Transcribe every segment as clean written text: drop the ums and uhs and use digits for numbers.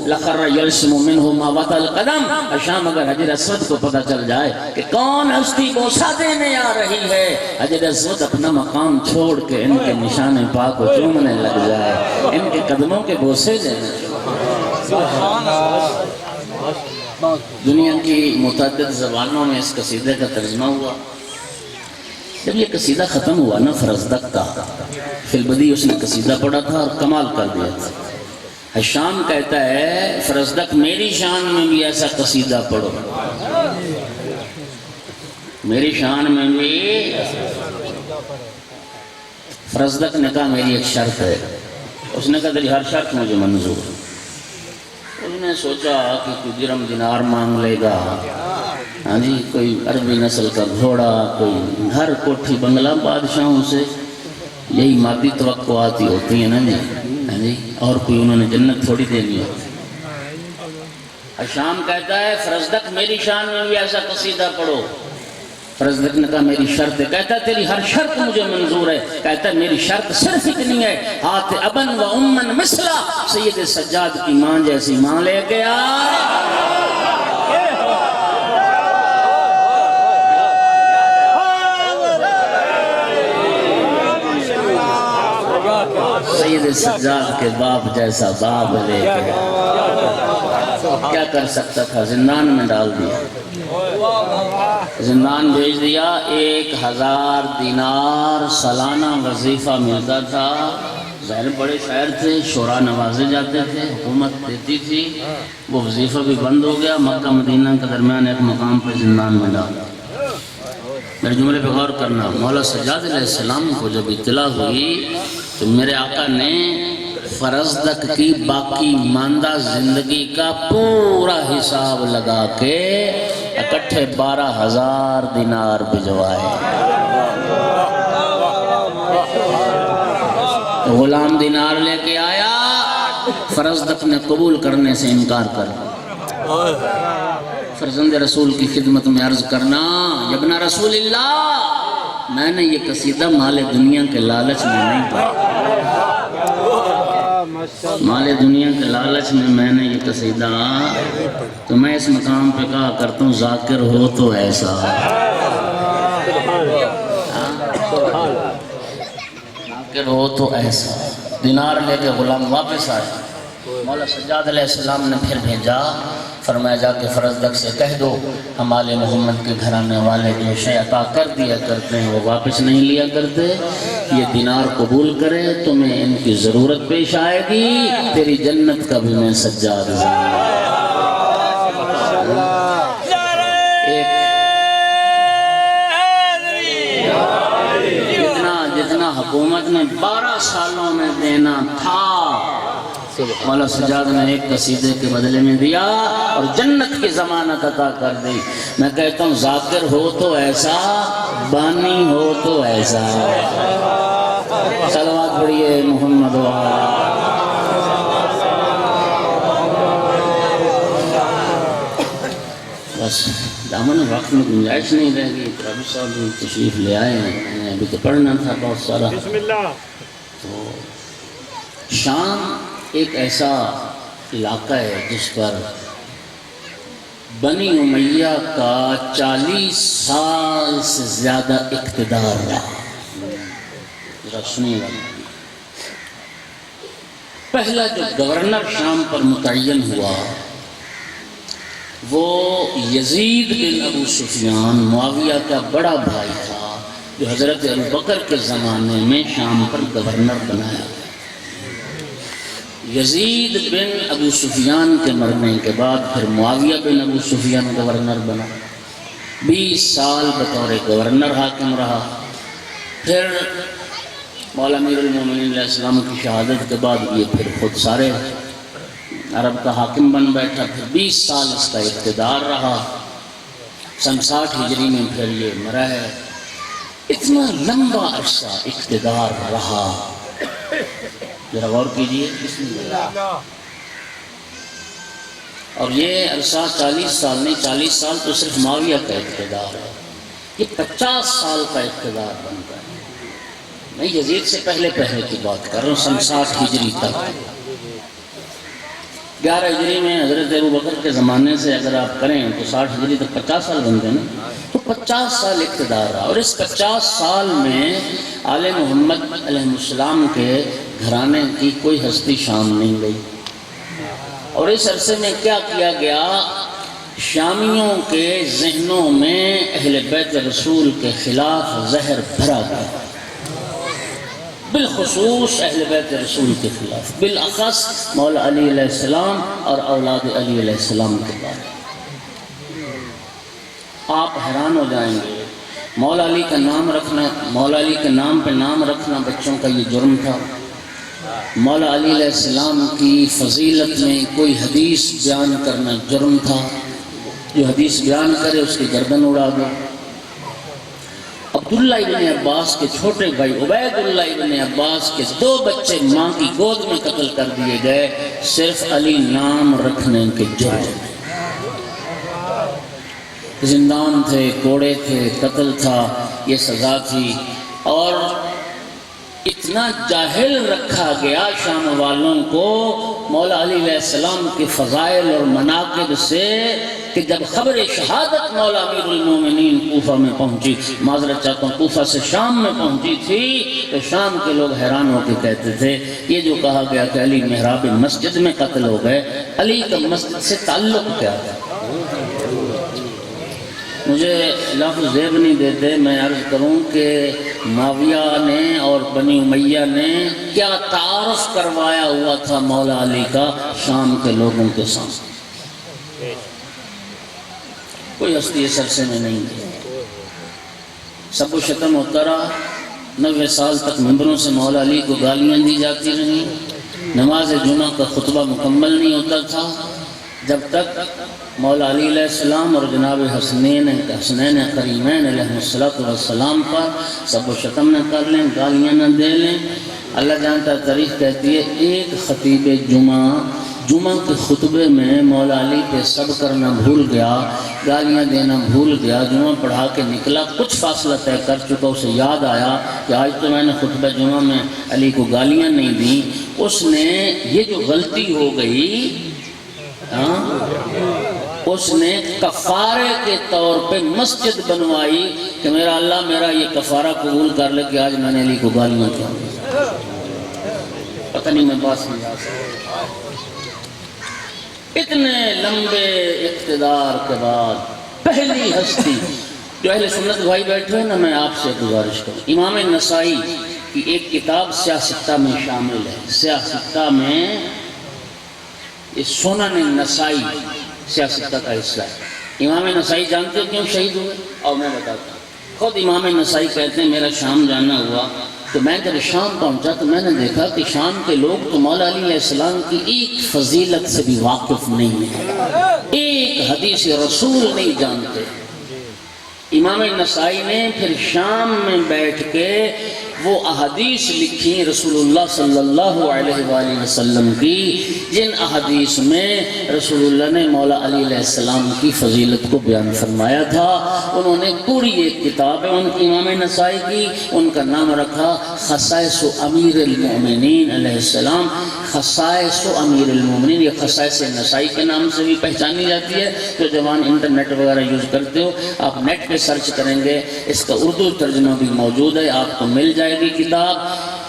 لخر یلسم منہ ما وطا القدم. شام اگر حجر اسود کو پتہ چل جائے کہ کون ہستی بوسہ دینے آ رہی ہے، حجر اسود اپنا مقام چھوڑ کے ان کے نشان پاک کو چومنے لگ جائے، ان کے قدموں کے بوسے دینے. دنیا کی متعدد زبانوں میں اس قصیدے کا ترجمہ ہوا. جب یہ قصیدہ ختم ہوا نا فرزدق کا، فی البدی اس نے قصیدہ پڑھا تھا اور کمال کر دیا تھا. حشام کہتا ہے فرزدق میری شان میں بھی ایسا قصیدہ پڑھو، میری شان میں بھی. فرزدق نے کہا میری ایک شرط ہے. اس نے کہا تیری ہر شرط مجھے منظور. اس نے سوچا کہ کوئی درم دینار مانگ لے گا، ہاں جی، کوئی عربی نسل کا گھوڑا، کوئی گھر کوٹھی بنگلہ، بادشاہوں سے یہی مادی توقعات ہی ہوتی ہیں نا جی، ہاں جی، اور کوئی انہوں نے جنت تھوڑی دینی ہے. حشام کہتا ہے فرزدق میری شان میں بھی ایسا قصیدہ پڑھو. فرزدق نے کہا میری شرط ہے. کہتا ہے تیری ہر شرط مجھے منظور ہے. کہتا ہے میری شرط صرف اتنی ہے، ہاتھ ابن و امن مثلا، سید سجاد کی ماں جیسی ماں لے کے آ. سید سجاد کے باپ جیسا باپ لے کے کیا کر سکتا تھا؟ زندان میں ڈال دیا، زندان بھیج دیا. 1000 دینار سالانہ وظیفہ ملتا تھا. ظاہر بڑے شاعر تھے، شعراء نوازے جاتے تھے، حکومت دیتی تھی. وہ وظیفہ بھی بند ہو گیا. مکہ مدینہ کے درمیان ایک مقام پر زندان میں ڈالا. میرے جملے پہ غور کرنا. مولا سجاد علیہ السلام کو جب اطلاع ہوئی تو میرے آقا نے فرزدق کی باقی ماندہ زندگی کا پورا حساب لگا کے اکٹھے 12,000 دینار بھجوائے. غلام دینار لے کے آیا. فرزدق نے قبول کرنے سے انکار کر. فرزند رسول کی خدمت میں عرض کرنا، ابن رسول اللہ، میں نے یہ قصیدہ مال دنیا کے لالچ میں نہیں پڑھا. مال دنیا کے لالچ میں نے یہ قصیدہ، تو میں اس مقام پہ کہا کرتا ہوں ذاکر ہو تو ایسا، ذاکر ہو تو ایسا. دینار لے کے غلام واپس آئے. مولا سجاد علیہ السلام نے پھر بھیجا، فرمایا جا کے فرزدق سے کہہ دو ہم آل محمد کے گھرانے والے جو شے عطا کر دیا کرتے ہیں وہ واپس نہیں لیا کرتے. یہ دینار قبول کرے، تمہیں ان کی ضرورت پیش آئے گی، تیری جنت کا بھی میں سجاد ہوں. جتنا حکومت نے 12 سالوں میں دینا تھا مولا سجاد نے ایک قصیدے کے بدلے میں دیا اور جنت کی ضمانت عطا کر دی. میں کہتا ہوں ذاکر ہو تو ایسا، بانی ہو تو ایسا. صلوات پڑھیے محمد بس دامن وقت میں گنجائش نہیں رہ گئی. ربی صاحب تشریف لے آئے ہیں، ابھی تو پڑھنا تھا بہت سارا. تو شام ایک ایسا علاقہ ہے جس پر بنی امیہ کا 40 سال سے زیادہ اقتدار رہا. ذرا سنیے گا. پہلا جو گورنر شام پر متعین ہوا وہ یزید بن ابو سفیان، معاویہ کا بڑا بھائی تھا، جو حضرت ابوبکر کے زمانے میں شام پر گورنر بنایا. یزید بن ابو سفیان کے مرنے کے بعد پھر معاویہ بن ابو سفیان گورنر بنا. 20 سال بطور گورنر حاکم رہا. پھر مولا امیر المومنین علیہ السلام کی شہادت کے بعد یہ پھر خود سارے عرب کا حاکم بن بیٹھا. پھر 20 سال اس کا اقتدار رہا. سن 60 ہجری میں پھر یہ مرا ہے. اتنا لمبا عرصہ اقتدار رہا. ذرا غور کیجیے. بسم اللہ. اور یہ عرصہ 40 سال نہیں، 40 سال تو صرف معاویہ کا اقتدار ہے. یہ 50 سال کا اقتدار بنتا ہے. میں یزید سے پہلے کی بات کر رہا ہوں، سن 60 ہجری تک. 11 ہجری میں حضرت ابوبکر کے زمانے سے اگر آپ کریں تو 60 ہجری تک 50 سال بنتے ہیں نا، تو 50 سال اقتدار رہا، اور اس 50 سال میں آل محمد علیہ السلام کے گھرانے کی کوئی ہستی شام نہیں گئی۔ اور اس عرصے میں کیا کیا گیا، شامیوں کے ذہنوں میں اہل بیت رسول کے خلاف زہر بھرا گیا، بالخصوص اہل بیت رسول کے خلاف، بالاخص مولا علی علیہ السلام اور اولاد علی علیہ السلام کے بارے۔ آپ حیران ہو جائیں گے، مولا علی کا نام رکھنا، مولا علی کے نام پہ نام رکھنا بچوں کا یہ جرم تھا۔ مولا علی علیہ السلام کی فضیلت میں کوئی حدیث بیان کرنا جرم تھا، جو حدیث بیان کرے اس کی گردن اڑا دو۔ عبداللہ ابن عباس کے چھوٹے بھائی عبید اللہ ابن عباس کے 2 بچے ماں کی گود میں قتل کر دیے گئے، صرف علی نام رکھنے کے جرم میں۔ زندان تھے، کوڑے تھے، قتل تھا، یہ سزا تھی۔ اور اتنا جاہل رکھا گیا شام والوں کو مولا علی علیہ السلام کے فضائل اور مناقب سے کہ جب خبر شہادت مولا امیر المومنین کوفہ میں پہنچی، معذرت چاہتا ہوں کوفہ سے شام میں پہنچی تھی، تو شام کے لوگ حیران ہو کے کہتے تھے یہ جو کہا گیا کہ علی محراب مسجد میں قتل ہو گئے، علی کا مسجد سے تعلق کیا ہے؟ مجھے لفظ زیب نہیں دیتے، میں عرض کروں کہ معاویہ نے اور بنی امیہ نے کیا تعارف کروایا ہوا تھا مولا علی کا شام کے لوگوں کے سامنے، کوئی ہستی اس عرصے میں نہیں تھی۔ سب و شتم ہوتا رہا، 90 سال تک ممبروں سے مولا علی کو گالیاں دی جاتی رہیں، نماز جمعہ کا خطبہ مکمل نہیں ہوتا تھا جب تک مولا علی علیہ السلام اور جناب حسنین کریمین علیہ السلام پر سب و شتم نہ کر لیں، گالیاں نہ دے لیں۔ اللہ جانتا تاریخ کہتی ہے ایک خطیب جمعہ کے خطبے میں مولا علی پہ سب کرنا بھول گیا، گالیاں دینا بھول گیا، جمعہ پڑھا کے نکلا، کچھ فاصلہ طے کر چکا، اسے یاد آیا کہ آج تو میں نے خطبہ جمعہ میں علی کو گالیاں نہیں دیں۔ اس نے یہ جو غلطی ہو گئی، اس نے کفارے کے طور پہ مسجد بنوائی کہ میرا اللہ میرا یہ کفارہ قبول کر لے کہ آج میں نے علی کو گالیاں کیا۔ پتہ نہیں میں بات سمجھا سکتا۔ اتنے لمبے اقتدار کے بعد پہلی ہستی جو اہل سنت بھائی بیٹھے ہیں نا، میں آپ سے گزارش کروں، امام نسائی کی ایک کتاب سیاستہ میں شامل ہے، سیاستہ میں یہ سنن نسائی سیاستہ کا حصہ ہے۔ امام نسائی جانتے کیوں شہید ہوئے؟ اور میں بتاتا ہوں، خود امام نسائی کہتے ہیں میرا شام جانا ہوا تو میں جب شام پہنچا تو میں نے دیکھا کہ شام کے لوگ تو مولا علی علیہ السلام کی ایک فضیلت سے بھی واقف نہیں ہیں، ایک حدیث رسول نہیں جانتے۔ امام نسائی نے پھر شام میں بیٹھ کے وہ احادیث لکھی رسول اللہ صلی اللہ علیہ وآلہ وسلم کی، جن احادیث میں رسول اللہ نے مولا علی علیہ السلام کی فضیلت کو بیان فرمایا تھا۔ انہوں نے پوری ایک کتاب ہے ان کی امام نسائی کی، ان کا نام رکھا خصائص امیر المومنین علیہ السلام۔ خصائص امیر المومنین، یہ خصائص نسائی کے نام سے بھی پہچانی جاتی ہے۔ جو جوان انٹرنیٹ وغیرہ یوز کرتے ہو، آپ نیٹ پہ سرچ کریں گے، اس کا اردو ترجمہ بھی موجود ہے، آپ کو مل جائے گی کتاب۔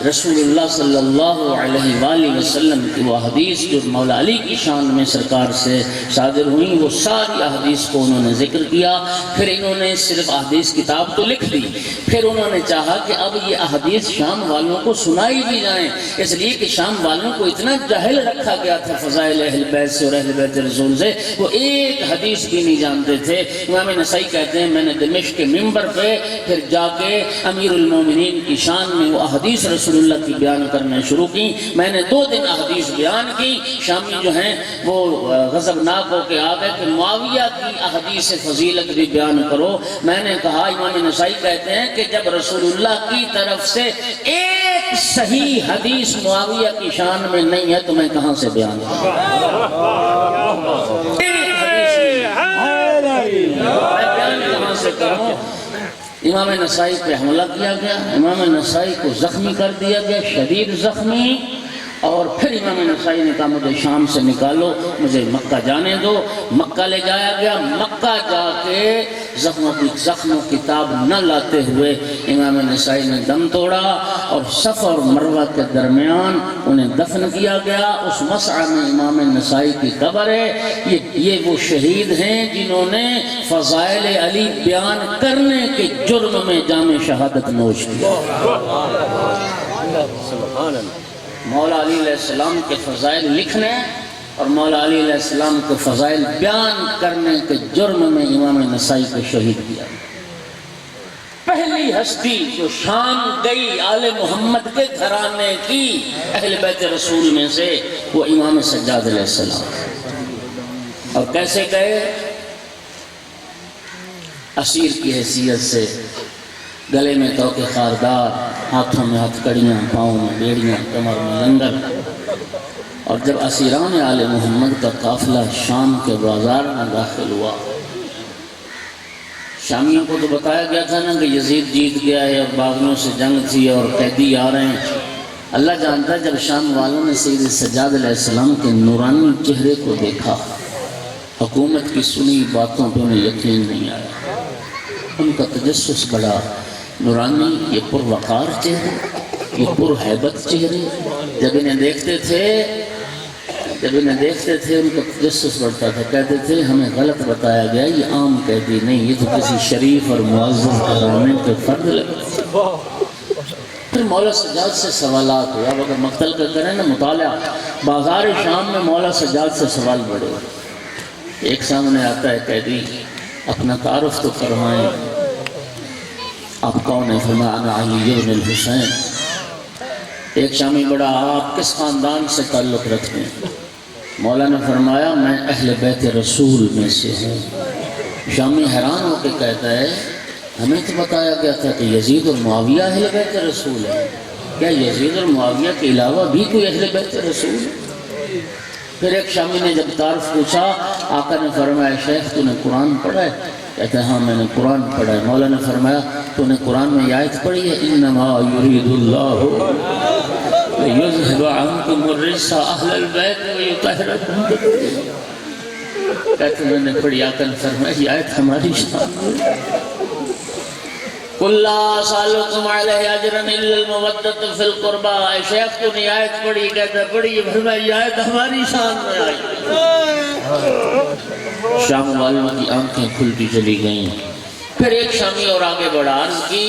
رسول اللہ صلی اللہ علیہ وآلہ وسلم کی وہ حدیث جو مولا علی کی شان میں سرکار سے صادر ہوئیں، وہ ساری احادیث کو انہوں نے ذکر کیا۔ پھر انہوں نے صرف احادیث کتاب تو لکھ دی، پھر انہوں نے چاہا کہ اب یہ احادیث شام والوں کو سنائی بھی جائیں، اس لیے کہ شام والوں کو اتنا جاہل رکھا گیا تھا فضائل اہل بیت سے اور اہل بیت رسول سے، وہ ایک حدیث بھی نہیں جانتے تھے۔ امام نسائی کہتے ہیں میں نے دمشق کے منبر پہ پھر جا کے امیر المومنین کی شان میں وہ احادیث رسول اللہ کی بیان کرنا شروع کی۔ میں نے 2 دن احادیث بیان کی، شامی جو ہیں وہ غضبناک ہو کے آ گئے کہ معاویہ کی احادیث فضیلت بھی بیان کرو۔ میں نے کہا، امام نسائی کہتے ہیں کہ جب رسول اللہ کی طرف سے ایک صحیح حدیث معاویہ کی شان میں نہیں ہے تو میں کہاں سے بیان کروں؟ ایک حدیث میں بیان کہاں سے کروں؟ امام نسائی پہ حملہ کیا گیا، امام نسائی کو زخمی کر دیا گیا، شدید زخمی، اور پھر امام نسائی نے کہا مجھے شام سے نکالو، مجھے مکہ جانے دو۔ مکہ لے جایا گیا۔ مکہ جا کے زخم و کتاب نہ لاتے ہوئے امام نسائی نے دم توڑا اور صفا اور مروہ کے درمیان انہیں دفن کیا گیا۔ اس مسعی میں امام نسائی کی قبر ہے۔ یہ وہ شہید ہیں جنہوں نے فضائل علی بیان کرنے کے جرم میں جام شہادت نوش کیا۔ مولا علی علیہ السلام کے فضائل لکھنے اور مولا علی علیہ السلام کے فضائل بیان کرنے کے جرم میں امام نسائی کو شہید کیا۔ پہلی ہستی جو شام گئی آل محمد کے گھرانے کی اہل بیت رسول میں سے، وہ امام سجاد علیہ السلام۔ اور کیسے گئے؟ اسیر کی حیثیت سے، گلے میں توقے خاردار، ہاتھوں میں ہتھ کڑیاں، پاؤں میں بیڑیاں، کمر میں لنگر۔ اور جب اسیران آل محمد کا قافلہ شام کے بازار میں داخل ہوا، شامیوں کو تو بتایا گیا تھا نا کہ یزید جیت گیا ہے اور باغیوں سے جنگ تھی اور قیدی آ رہے ہیں۔ اللہ جانتا ہے جب شام والوں نے سید سجاد علیہ السلام کے نورانی چہرے کو دیکھا، حکومت کی سنی باتوں پہ انہیں یقین نہیں آیا۔ ان کا تجسس بڑا نورانی، یہ پروقار چہرے، یہ پرہیبت چہرے۔ جب انہیں دیکھتے تھے ان کا تجسس بڑھتا تھا۔ کہتے تھے ہمیں غلط بتایا گیا، یہ عام قیدی نہیں، یہ تو کسی شریف اور معزز گھرانے کے فرد لگتے۔ پھر مولا سجاد سے سوالات ہوا۔ اب اگر مقتل کا کریں نا مطالعہ، بازار شام میں مولا سجاد سے سوال بڑھے۔ ایک سامنے آتا ہے قیدی، اپنا تعارف تو کروائیں، آپ کون ہیں؟ فرمایا انا علی بن الحسین۔ ایک شامی بڑا، آپ کس خاندان سے تعلق رکھتے ہیں؟ مولا نے فرمایا میں اہل بیت رسول میں سے ہوں۔ شامی حیران ہو کے کہتا ہے ہمیں تو بتایا گیا تھا کہ یزید اور معاویہ اہل بیت رسول ہے، کیا یزید اور معاویہ کے علاوہ بھی کوئی اہل بیت رسول ہے؟ پھر ایک شامی نے جب تعارف پوچھا، آقا نے فرمایا شیخ تو نے قرآن پڑھا ہے؟ کہتا ہے ہاں میں نے قرآن پڑھا ہے۔ مولا نے فرمایا تو نے قرآن میں یہ آیت پڑھی ہے انما یرید اللہ لیذھب عنکم الرجس اہل البیت ویطہرکم تطہیرا۔ کہتے میں نے پڑھی، آقا نے فرمایا یہ آیت ہماری شان ہے۔ قل لا اسألکم علیہ اجرا الا المودۃ فی القربى۔ اے شیخ تو نے آیت پڑھی؟ کہتا ہے پڑھی، فرمایا یہ آیت ہماری شان میں آئی۔ شام والوں کی آنکھیں کھلتی چلی گئیں۔ پھر ایک شامی اور آگے بڑھا، عرض کی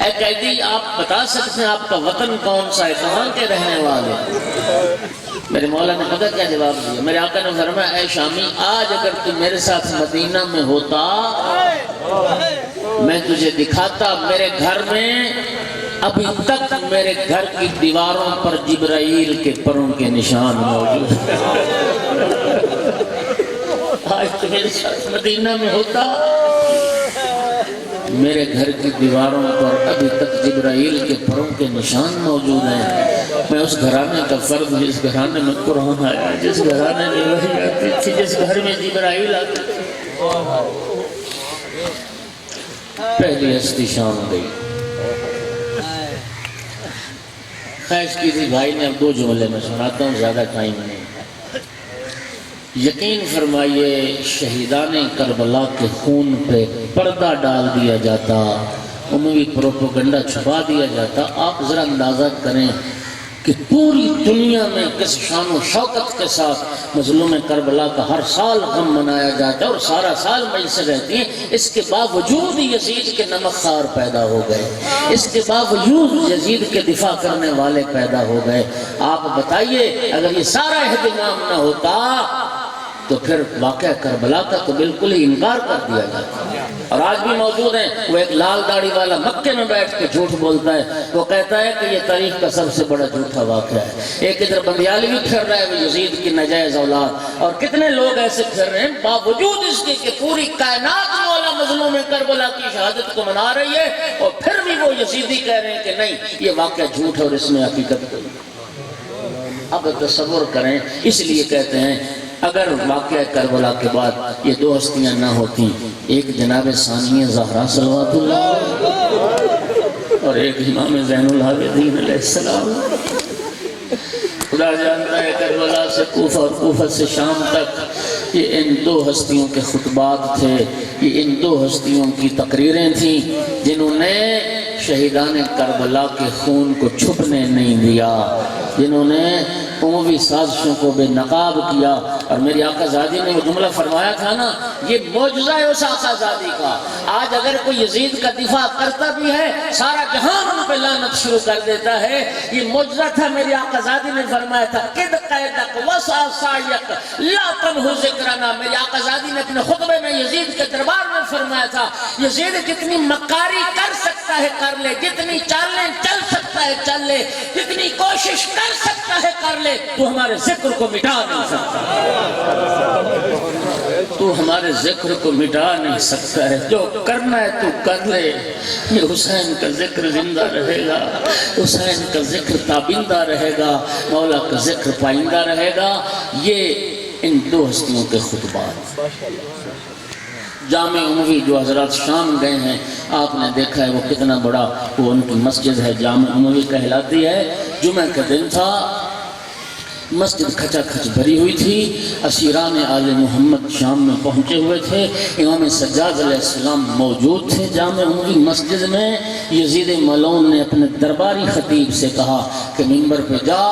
اے قیدی آپ بتا سکتے ہیں آپ کا وطن کون سا ہے، کہاں کے رہنے والے؟ میرے مولا نے پتہ کیا جواب دیا؟ میرے آقا نے فرمایا اے شامی آج اگر تو میرے ساتھ مدینہ میں ہوتا، میں تجھے دکھاتا میرے گھر میں ابھی تک میرے گھر کی دیواروں پر جبرائیل کے پروں کے نشان موجود ہیں۔ آج تو میرے ساتھ مدینہ میں ہوتا، میرے گھر کی دیواروں پر ابھی تک جبرائیل کے پروں کے نشان موجود ہیں۔ میں اس گھرانے کا فرد ہوں جس گھرانے میں قرآن آیا، جس گھرانے میں وحی آتی تھی، جس گھر میں جبرائیل آتی تھی۔ پہلی ہستی شام گئی۔ خواہش کی تھی بھائی نے اب 2 جملے میں سناتا ہوں، زیادہ ٹائم نہیں۔ یقین فرمائیے شہیدان کربلا کے خون پہ پردہ ڈال دیا جاتا، انہیں بھی پروپیگنڈا چھپا دیا جاتا۔ آپ ذرا اندازہ کریں کہ پوری دنیا میں کس شان و شوکت کے ساتھ مظلوم کربلا کا ہر سال غم منایا جاتا ہے اور سارا سال مجلسیں رہتی ہیں، اس کے باوجود یزید کے نمک خوار پیدا ہو گئے، اس کے باوجود یزید کے دفاع کرنے والے پیدا ہو گئے۔ آپ بتائیے اگر یہ سارا اہتمام نہ ہوتا تو پھر واقعہ کربلا کا تو بالکل ہی انکار کر دیا جاتا ہے۔ اور آج بھی موجود ہیں، وہ ایک لال داڑھی والا مکے میں بیٹھ کے جھوٹ بولتا ہے، وہ کہتا ہے کہ یہ تاریخ کا سب سے بڑا جھوٹا واقعہ ہے۔ ایک ادھر بندیالوی پھر رہا ہے وہ یزید کی ناجائز اولاد، اور کتنے لوگ ایسے پھر رہے ہیں باوجود اس کے کہ پوری کائنات مولا مظلوم کربلا کی شہادت کو منا رہی ہے، اور پھر بھی وہ یزیدی کہہ رہے ہیں کہ نہیں یہ واقعہ جھوٹ ہے اور اس میں حقیقت کوئی۔ اب تصور کریں، اس لیے کہتے ہیں اگر واقعہ کربلا کے بعد یہ 2 ہستیاں نہ ہوتی، ایک جناب ثانیہ زہرا صلوات اللہ اور ایک امام زین العابدین علیہ السلام، خدا جانتا ہے کربلا سے کوفہ اور کوفہ سے شام تک یہ ان دو ہستیوں کے خطبات تھے، یہ ان دو ہستیوں کی تقریریں تھیں جنہوں نے شہیدان کربلا کے خون کو چھپنے نہیں دیا، جنہوں نے اموی سازشوں کو بے نقاب کیا۔ اور میری آقا زادی نے وہ جملہ فرمایا تھا نا، یہ معجزہ ہے اس آقا زادی کا۔ آج اگر کوئی یزید کا دفاع کرتا بھی ہے سارا جہان ان پہ لعنت شروع کر دیتا ہے، یہ معجزہ تھا۔ میری آقا زادی نے فرمایا تھا قد قیدک وسع سعیک لا تنہ ذکرنا۔ میری آقا زادی نے اپنے خطبے میں یزید کے دربار میں فرمایا تھا یزید جتنی مکاری کر سکتا ہے کر لے، جتنی چالیں چل سکتا ہے چل لے، جتنی کوشش کر سکتا ہے کر لے، تو ہمارے ذکر کو مٹا نہیں سکتا، تو ہمارے ذکر کو مٹا نہیں سکتا ہے۔ جو کرنا ہے تو کر لے، یہ حسین کا ذکر زندہ رہے گا، حسین کا ذکر تابندہ رہے گا، مولا کا ذکر پائندہ رہے گا۔ یہ ان دو ہستیوں کے خطبات۔ جامع اموی جو حضرات شام گئے ہیں آپ نے دیکھا ہے وہ کتنا بڑا وہ ان کی مسجد ہے، جامع اموی کہلاتی ہے۔ جمعہ کا دن تھا، مسجد کھچا کھچ بھری ہوئی تھی، اسیران آل محمد شام میں پہنچے ہوئے تھے، امام سجاد علیہ السلام موجود تھے جامع اموی مسجد میں۔ یزید ملعون نے اپنے درباری خطیب سے کہا کہ منبر پہ جا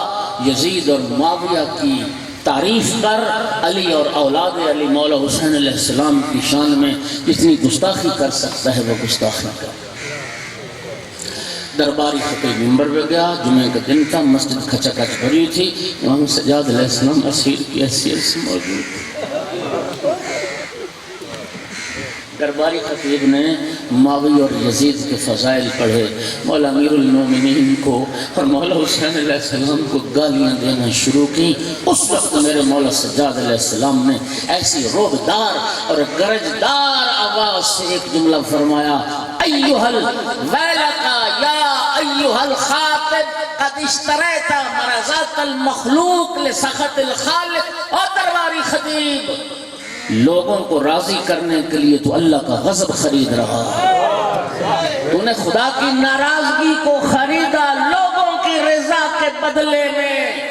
یزید اور معاویہ کی تعریف کر، علی اور اولاد علی مولا حسین علیہ السلام کی شان میں جتنی گستاخی کر سکتا ہے وہ گستاخی کر۔ درباری خطیب منبر پہ گیا، جمعہ کا دن تھا، مسجد کھچا کھچ بھری تھی، امام سجاد علیہ السلام اسیر کی حیثیت سے موجود تھے۔ درباری خطیب نے معاویہ اور یزید کے فضائل پڑھے، مولا امیر المومنین کو اور مولا حسین علیہ السلام کو گالیاں دینا شروع کی۔ اس وقت میرے مولا سجاد علیہ السلام نے ایسی روبدار اور گرجدار آواز سے ایک جملہ فرمایا، ایھا الویلکا یا ایھا الخاطب قد اشتریت مرضات المخلوق لسخط الخالق۔ اور درباری خطیب، لوگوں کو راضی کرنے کے لیے تو اللہ کا غضب خرید رہا، تو نے خدا کی ناراضگی کو خریدا لوگوں کی رضا کے بدلے میں۔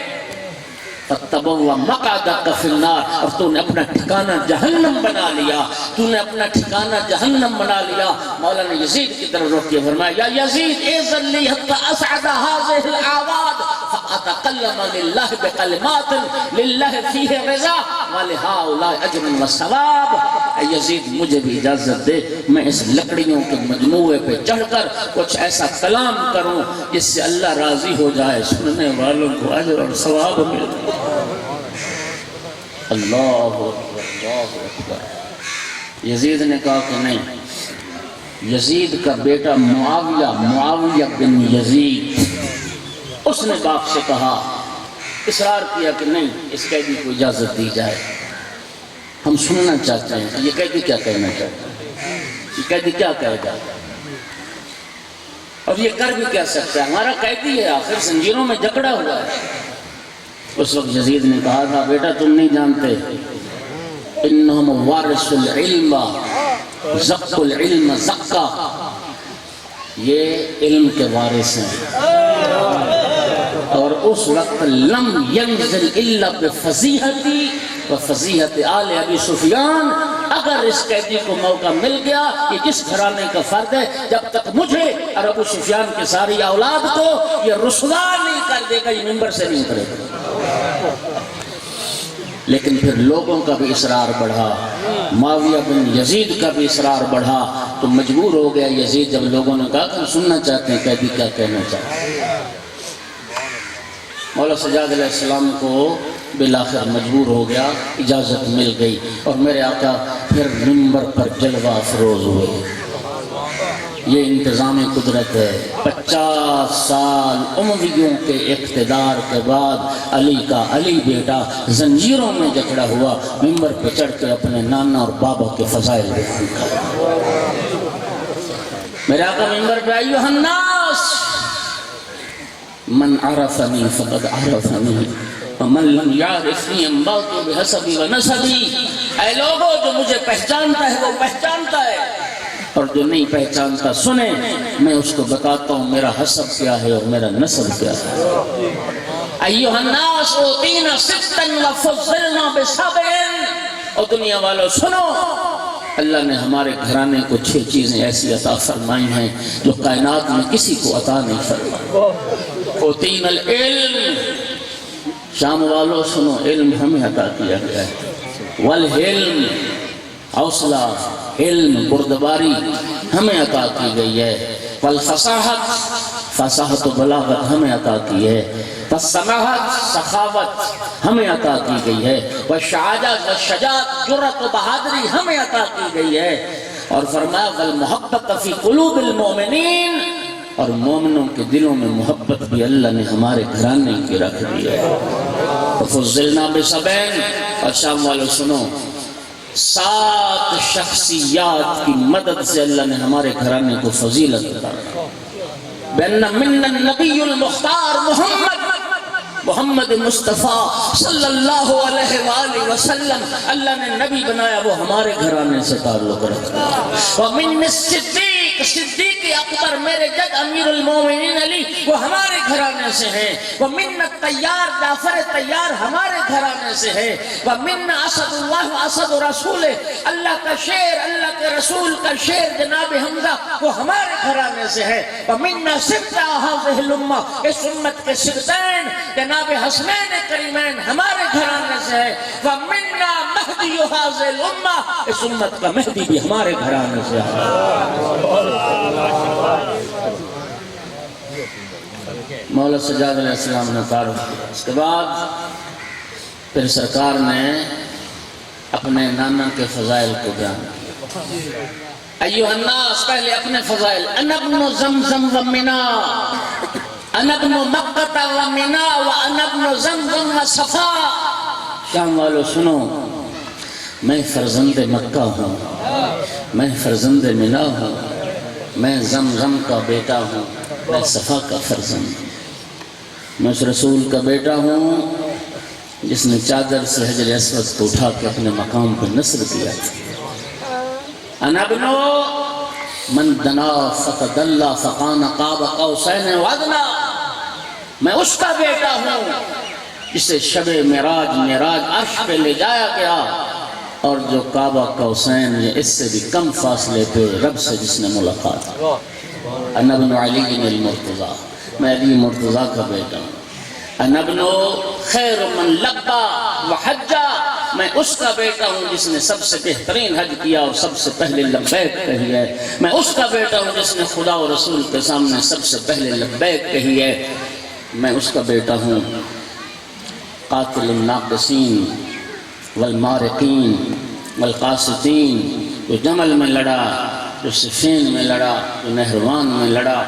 فَتَّبَوَّ مَقْعَدَكَ فِي النَّارِ، اور تو نے اپنا ٹھکانہ جہنم بنا لیا، تو نے اپنا ٹھکانہ جہنم بنا لیا۔ مولا نے یزید کی طرف رخ کیا، فرمایا یا یزید اذن لی حتی اسعد هذه الاعواد فاتکلم للہ بکلمات للہ فیہ رضا ولہؤلاء اجر وثواب۔ اے یزید مجھے بھی اجازت دے میں اس لکڑیوں کے مجموعے پہ چڑھ کر کچھ ایسا کلام کروں جس سے اللہ راضی ہو جائے، سننے والوں کو اجر اور ثواب ملے۔ اللہ اکبر اللہ اکبر۔ یزید نے کہا کہ نہیں، یزید کا بیٹا معاویہ بن یزید، اس نے باپ سے کہا، اصرار کیا کہ نہیں، اس قیدی کو اجازت دی جائے، ہم سننا چاہتے ہیں کہ یہ قیدی کیا کہنا چاہتا ہے، یہ قیدی کیا کہے گا، اور یہ کر بھی کیا سکتا ہے، ہمارا قیدی ہے، آخر زنجیروں میں جکڑا ہوا ہے۔ اس وقت یزید نے کہا تھا بیٹا تم نہیں جانتے، انہم وارث العلم زق العلم زقا، یہ علم کے وارث ہیں، اور اس وقت لم ينزل الا بفضیحتی وفضیحت آل ابی سفیان۔ اگر اس قیدی کو موقع مل گیا، یہ جس گھرانے کا فرد ہے، جب تک مجھے اور ابو سفیان کے ساری اولاد کو یہ رسوا نہیں کر دے گا، یہ منبر سے نہیں اترے گا۔ لیکن پھر لوگوں کا بھی اصرار بڑھا، معاویہ بن یزید کا بھی اصرار بڑھا، تو مجبور ہو گیا یزید جب لوگوں نے کہا کہ ہم سننا چاہتے ہیں قیدی کیا کہنا چاہتے ہیں۔ مولا سجاد علیہ السلام کو بالآخر مجبور ہو گیا، اجازت مل گئی، اور میرے آقا پھر منبر پر جلوہ افروز ہوئے۔ یہ انتظام قدرت ہے۔ 50 سال امویوں کے اقتدار کے بعد علی بیٹا زنجیروں میں جکڑا ہوا، منبر پہ چڑھ کے اپنے نانا اور بابا کے فضائل بیان کر۔ میرے آقا منبر پہ ایھا الناس من عرفنی فقد عرفنی ومن لم یعرفنی انبعت بحسبی ونسبی۔ اے لوگوں، جو مجھے پہچانتا ہے وہ پہچانتا ہے، اور جو نہیں پہچانتا سنیں، میں اس کو بتاتا ہوں میرا حسب کیا ہے اور میرا نسب کیا ہے۔ ایھا الناس اوتینا ستا وفضلنا بسبع، اور دنیا والوں سنو، اللہ نے ہمارے گھرانے کو 6 چیزیں ایسی عطا فرمائی ہیں جو کائنات میں کسی کو عطا نہیں فرمائی۔ اوتینا العلم، شام والوں سنو، علم ہمیں عطا کیا گیا ہے۔ والحلم، حوصلہ، علم، بردباری ہمیں عطا کی گئی ہے۔ والفصاحت، فصاحت و بلاغت ہمیں عطا کی ہے۔ والسماحت، سخاوت ہمیں عطا کی گئی ہے۔ والشجاعت، والشجاعت، جرأت و بہادری ہمیں عطا کی گئی ہے۔ اور فرمایا والمحبت فی قلوب المؤمنین، اور مومنوں کے دلوں میں محبت بھی اللہ نے ہمارے گھرانے کی رکھ دی ہے۔ فضلنا بسبع، اور شام والوں سنو، 7 شخصیات کی مدد سے اللہ نے ہمارے گھرانے کو فضیلت عطا کی۔ بین من النبی المختار محمد مصطفیٰ صلی اللہ علیہ وآلہ وسلم، اللہ نے نبی بنایا، وہ ہمارے گھرانے سے تعلق رکھتا ہے۔ ومن الصدیق، صدیق اکبر میرے جد امیر المومنین علی، وہ ہمارے گھرانے سے ہیں۔ ومن الطیار، جعفر طیار ہمارے گھرانے سے ہے۔ ومن اسد اللہ، اسد رسول، اللہ کا شیر، اللہ کے رسول کا شیر جناب حمزہ، وہ ہمارے گھرانے سے ہے۔ ومن سبط هذه الامہ، اس امت کے سبطین جناب حسنین کریمین ہمارے گھرانے سے ہے۔ ومنا مہدی هذه الامہ، اس امت کا مہدی بھی ہمارے گھرانے سے ہے۔ مولا سجاد علیہ السلام نے تعارف کیا۔ اس کے بعد پھر سرکار نے اپنے نانا کے فضائل کو بیان کیا۔ ایھا الناس، پہلے اپنے فضائل، انا ابن زمزم و منا، انا ابن مکہ و منا و انا ابن زمزم و صفا۔ شام والوں سنو، میں فرزند مکہ ہوں، میں فرزند منا ہوں، میں زمزم کا بیٹا ہوں، میں صفا کا فرزند ہوں، میں اس رسول کا بیٹا ہوں جس نے چادر سے حجر اسود کو اٹھا کے اپنے مقام پر نصر کیا تھا۔ انا ابنو من دنا فتدلا فقان قاب قوسین وادنا، میں اس کا بیٹا ہوں جسے شب معراج عرش پہ لے جایا گیا، اور جو کعبہ قوسین یا اس سے بھی کم فاصلے پہ رب سے جس نے ملاقات کی۔ انا ابن علی المرتضی، میں علی مرتضی کا بیٹا ہوں۔ انا ابن خیر من لبا وحجا، میں اس کا بیٹا ہوں جس نے سب سے بہترین حج کیا اور سب سے پہلے لبیک کہی ہے۔ میں اس کا بیٹا ہوں جس نے خدا و رسول کے سامنے سب سے پہلے لبیک کہی ہے۔ میں اس کا بیٹا ہوں قاتل الناقصین والمارقین والقاسطین، جو جمل میں لڑا، جو صفین میں لڑا، جو نہروان میں لڑا۔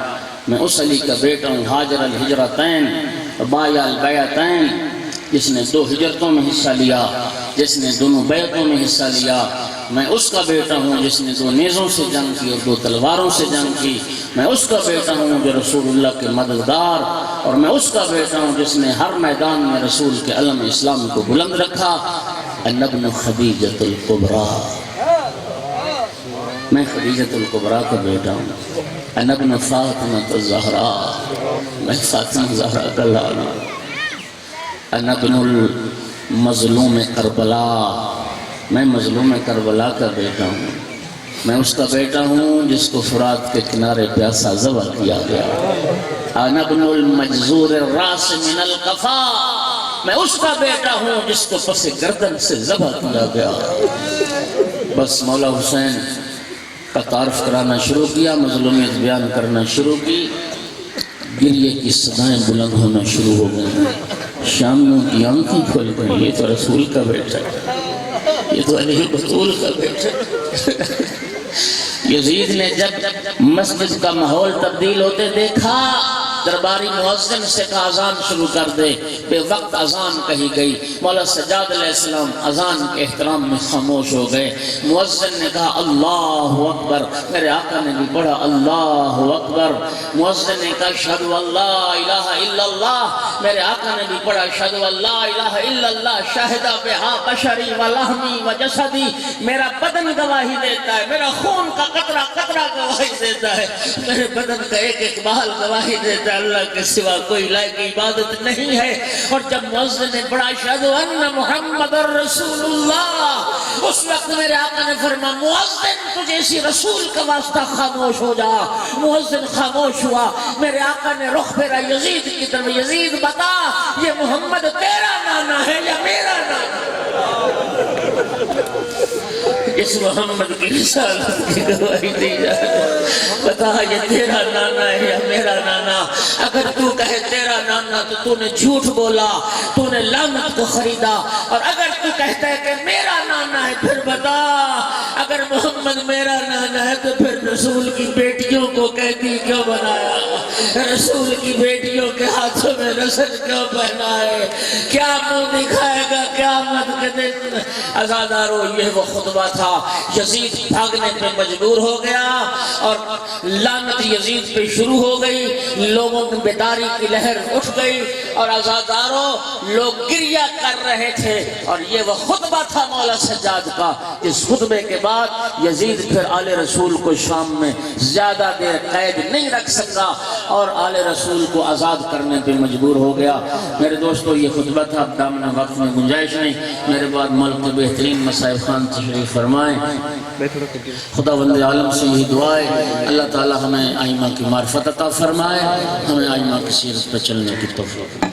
میں اس علی کا بیٹا ہوں حاجر الہجرتین بایا البیعتین، جس نے 2 ہجرتوں میں حصہ لیا، جس نے دونوں بیعتوں میں حصہ لیا۔ میں اس کا بیٹا ہوں جس نے 2 نیزوں سے جنگ کی اور 2 تلواروں سے جنگ کی۔ میں اس کا بیٹا ہوں جو رسول اللہ کے مددگار، اور میں اس کا بیٹا ہوں جس نے ہر میدان میں رسول کے علم اسلام کو بلند رکھا۔ انا ابن خدیجۃ الکبریٰ، میں خدیجۃ الکبریٰ کا بیٹا ہوں۔ انا ابن فاطمہ الزہراء، میں فاطمہ زہرا کا لال ہوں۔ انا ابن المظلوم کربلا، میں مظلوم کربلا کا بیٹا ہوں۔ میں اس کا بیٹا ہوں جس کو فرات کے کنارے پیاسا ذبح کیا گیا۔ انا ابن المجزور الراس من القفا، میں اس کا بیٹا ہوں جس کو پس گردن سے ذبح کیا گیا۔ بس مولا حسین کا تعارف کرانا شروع کیا، مظلومیت بیان کرنا شروع کی، گریے کی صدائیں بلند ہونا شروع ہو گئیں۔ شامیوں کی آنکھیں کھل گئی، یہ تو رسول کا بیٹا ہے، یہ تو علی بطول کا بیٹا ہے۔ یزید نے جب مسجد کا ماحول تبدیل ہوتے دیکھا، درباری مؤذن سے کہا اذان شروع کر دے، بے وقت اذان کہی گئی۔ مولا سجاد علیہ السلام اذان کے احترام میں خاموش ہو گئے۔ مؤذن نے کہا اللہ اکبر، میرے آقا نے بھی پڑھا اللہ اکبر۔ مؤذن نے کہا اشہد ان لا الہ الا اللہ، میرے آقا نے بھی پڑھا اشہد ان لا الہ الا اللہ، شاہد بہا بشری و لحمی و جسدی، میرا بدن گواہی دیتا ہے، میرا خون کا قطرہ قطرہ گواہی دیتا ہے، میرے بدن کا ایک ایک بال گواہی دیتا ہے ہے اللہ کے سوا کوئی لائق عبادت نہیں ہے. اور جب مؤذن نے بڑا اشہد ان محمد رسول اللہ، اس وقت میرے آقا نے فرمایا مؤذن تجھے اسی رسول کا واسطہ خاموش ہو جا. مؤذن خاموش ہوا. میرے آقا نے رخ پھیرا یزید کی طرف. یزید بتا یہ محمد تیرا نانا ہے یا میرا نانا؟ اس محمد کی رسالت کی گواہی دی جا رہی. بتا یہ تیرا نانا ہے یا میرا نانا؟ اگر تو کہے تیرا نانا تو تو نے جھوٹ بولا، تو نے لعنت کو خریدا. اور اگر تو کہتا ہے کہ میرا نانا ہے پھر بتا اگر محمد میرا نانا ہے تو پھر رسول کی بیٹیوں کو قیدی کیوں بنایا؟ رسول کی بیٹیوں کے ہاتھوں میں رسل کیوں پہنا ہے؟ کیا منہ دکھائے گا قیامت کے دن؟ عزادارو یہ وہ خطبہ تھا. یزید بھاگنے پہ مجبور ہو گیا اور لعنت یزید پہ شروع ہو گئی. لوگوں میں بیداری کی لہر اٹھ گئی اور عزادارو لوگ گریہ کر رہے تھے. اور یہ وہ خطبہ تھا مولا سجاد کا. اس خطبے کے بعد یزید پھر آل رسول کو شام میں زیادہ دیر قید نہیں رکھ سکا اور آل رسول کو آزاد کرنے پہ مجبور ہو گیا. میرے دوستو یہ خطبہ تھا. اب دامنہ وقت میں گنجائش نہیں. میرے بعد ملک کے بہترین مصائب خان تشریف فرمائیں. خدا وند عالم سے یہی دعا ہے اللہ تعالی ہمیں ائمہ کی معرفت عطا فرمائے، ہمیں ائمہ کی سیرت پہ چلنے کی توفیق.